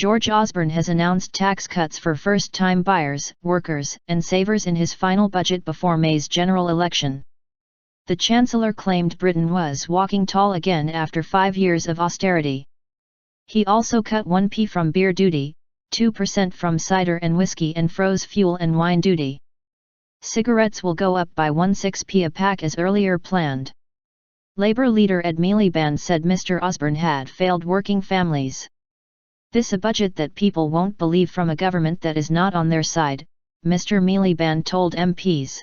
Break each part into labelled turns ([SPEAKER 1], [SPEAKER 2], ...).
[SPEAKER 1] George Osborne has announced tax cuts for first-time buyers, workers, and savers in his final budget before May's general election. The Chancellor claimed Britain was walking tall again after 5 years of austerity. He also cut 1p from beer duty, 2% from cider and whisky, and froze fuel and wine duty. Cigarettes will go up by 16p a pack as earlier planned. Labour leader Ed Miliband said Mr Osborne had failed working families. This a budget that people won't believe from a government that is not on their side, Mr Miliband told MPs.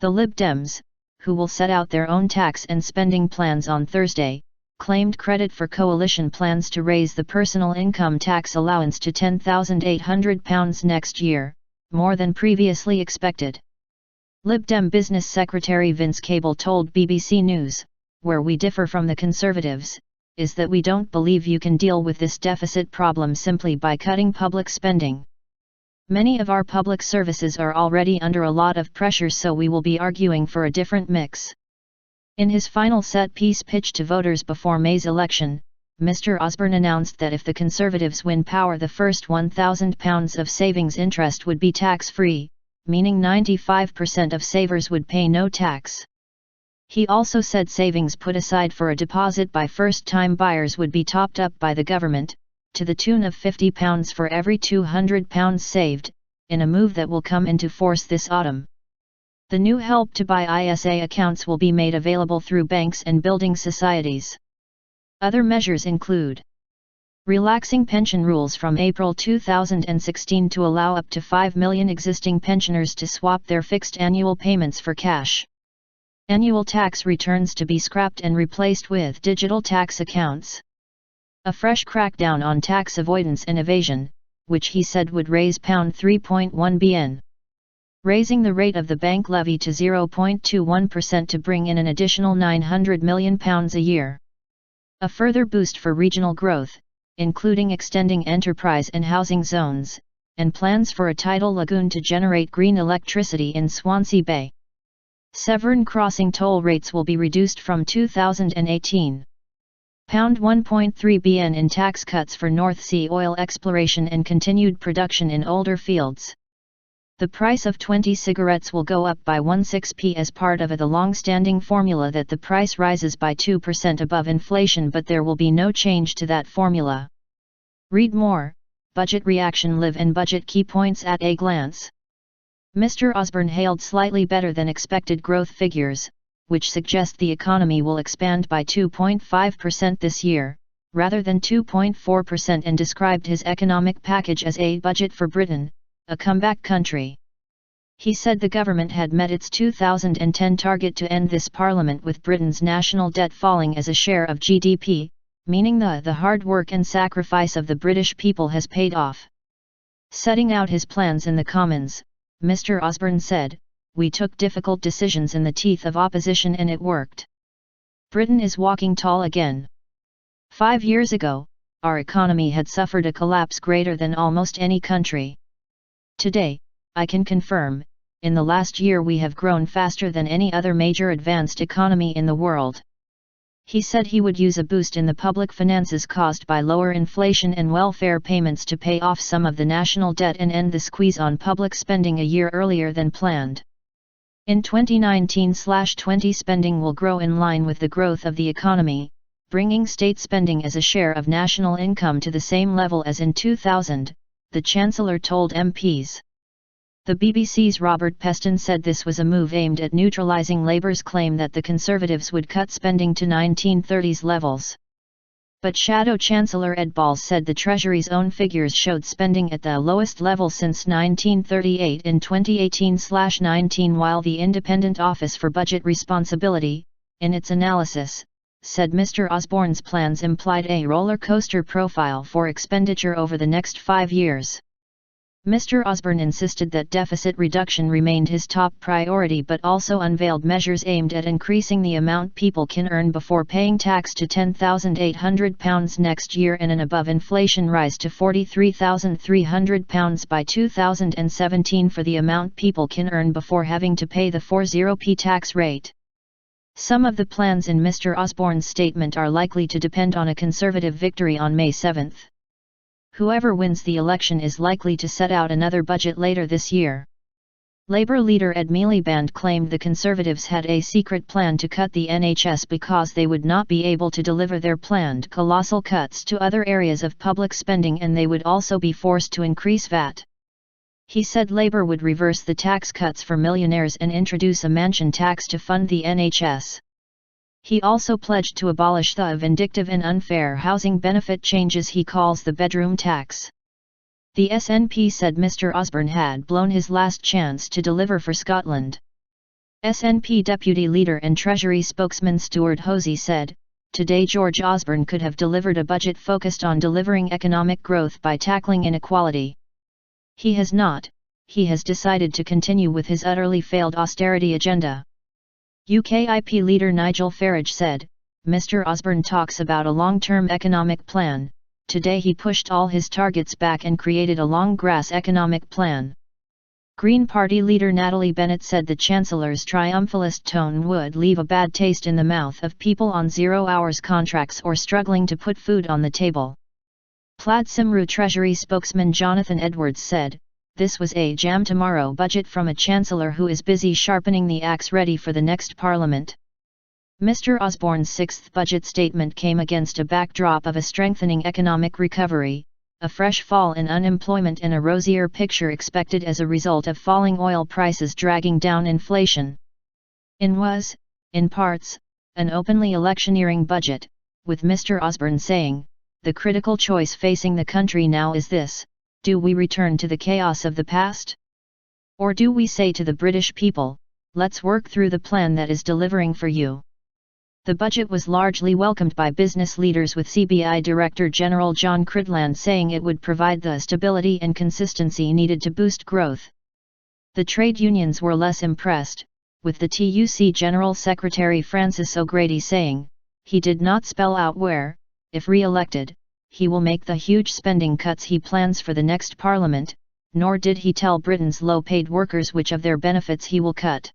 [SPEAKER 1] The Lib Dems, who will set out their own tax and spending plans on Thursday, claimed credit for coalition plans to raise the personal income tax allowance to £10,800 next year, more than previously expected. Lib Dem Business Secretary Vince Cable told BBC News, "Where we differ from the Conservatives, is that we don't believe you can deal with this deficit problem simply by cutting public spending. Many of our public services are already under a lot of pressure, so we will be arguing for a different mix." In his final set-piece pitch to voters before May's election, Mr Osborne announced that if the Conservatives win power, the first £1,000 of savings interest would be tax-free, meaning 95% of savers would pay no tax. He also said savings put aside for a deposit by first-time buyers would be topped up by the government, to the tune of £50 for every £200 saved, in a move that will come into force this autumn. The new Help to Buy ISA accounts will be made available through banks and building societies. Other measures include relaxing pension rules from April 2016 to allow up to 5 million existing pensioners to swap their fixed annual payments for cash. Annual tax returns to be scrapped and replaced with digital tax accounts. A fresh crackdown on tax avoidance and evasion, which he said would raise £3.1 billion. Raising the rate of the bank levy to 0.21% to bring in an additional £900 million a year. A further boost for regional growth, including extending enterprise and housing zones, and plans for a tidal lagoon to generate green electricity in Swansea Bay. Severn crossing toll rates will be reduced from 2018. £1.3 billion in tax cuts for North Sea oil exploration and continued production in older fields. The price of 20 cigarettes will go up by 16p as part of the long-standing formula that the price rises by 2% above inflation, but there will be no change to that formula. Read more, Budget Reaction Live and Budget Key Points at a Glance. Mr Osborne hailed slightly better than expected growth figures, which suggest the economy will expand by 2.5% this year, rather than 2.4%, and described his economic package as a budget for Britain, a comeback country. He said the government had met its 2010 target to end this Parliament with Britain's national debt falling as a share of GDP, meaning the hard work and sacrifice of the British people has paid off. Setting out his plans in the Commons, Mr Osborne said, "We took difficult decisions in the teeth of opposition and it worked. Britain is walking tall again. 5 years ago, our economy had suffered a collapse greater than almost any country. Today, I can confirm, in the last year we have grown faster than any other major advanced economy in the world." He said he would use a boost in the public finances caused by lower inflation and welfare payments to pay off some of the national debt and end the squeeze on public spending a year earlier than planned. In 2019/20 spending will grow in line with the growth of the economy, bringing state spending as a share of national income to the same level as in 2000, the Chancellor told MPs. The BBC's Robert Peston said this was a move aimed at neutralising Labour's claim that the Conservatives would cut spending to 1930s levels. But Shadow Chancellor Ed Balls said the Treasury's own figures showed spending at the lowest level since 1938 in 2018/19, while the Independent Office for Budget Responsibility, in its analysis, said Mr Osborne's plans implied a roller coaster profile for expenditure over the next 5 years. Mr Osborne insisted that deficit reduction remained his top priority, but also unveiled measures aimed at increasing the amount people can earn before paying tax to £10,800 next year and an above-inflation rise to £43,300 by 2017 for the amount people can earn before having to pay the 40p tax rate. Some of the plans in Mr Osborne's statement are likely to depend on a Conservative victory on May 7. Whoever wins the election is likely to set out another budget later this year. Labour leader Ed Miliband claimed the Conservatives had a secret plan to cut the NHS because they would not be able to deliver their planned colossal cuts to other areas of public spending, and they would also be forced to increase VAT. He said Labour would reverse the tax cuts for millionaires and introduce a mansion tax to fund the NHS. He also pledged to abolish the vindictive and unfair housing benefit changes he calls the bedroom tax. The SNP said Mr Osborne had blown his last chance to deliver for Scotland. SNP Deputy Leader and Treasury spokesman Stuart Hosey said, "Today George Osborne could have delivered a budget focused on delivering economic growth by tackling inequality. He has not. He has decided to continue with his utterly failed austerity agenda." UKIP leader Nigel Farage said, "Mr Osborne talks about a long-term economic plan. Today he pushed all his targets back and created a long-grass economic plan." Green Party leader Natalie Bennett said the Chancellor's triumphalist tone would leave a bad taste in the mouth of people on 0-hours contracts or struggling to put food on the table. Plaid Cymru Treasury spokesman Jonathan Edwards said, "This was a jam tomorrow budget from a Chancellor who is busy sharpening the axe ready for the next Parliament." Mr Osborne's sixth budget statement came against a backdrop of a strengthening economic recovery, a fresh fall in unemployment and a rosier picture expected as a result of falling oil prices dragging down inflation. It was, in parts, an openly electioneering budget, with Mr Osborne saying, "The critical choice facing the country now is this: do we return to the chaos of the past? Or do we say to the British people, let's work through the plan that is delivering for you?" The budget was largely welcomed by business leaders, with CBI Director General John Cridland saying it would provide the stability and consistency needed to boost growth. The trade unions were less impressed, with the TUC General Secretary Francis O'Grady saying, he did not spell out where, if re-elected, he will make the huge spending cuts he plans for the next Parliament, nor did he tell Britain's low-paid workers which of their benefits he will cut.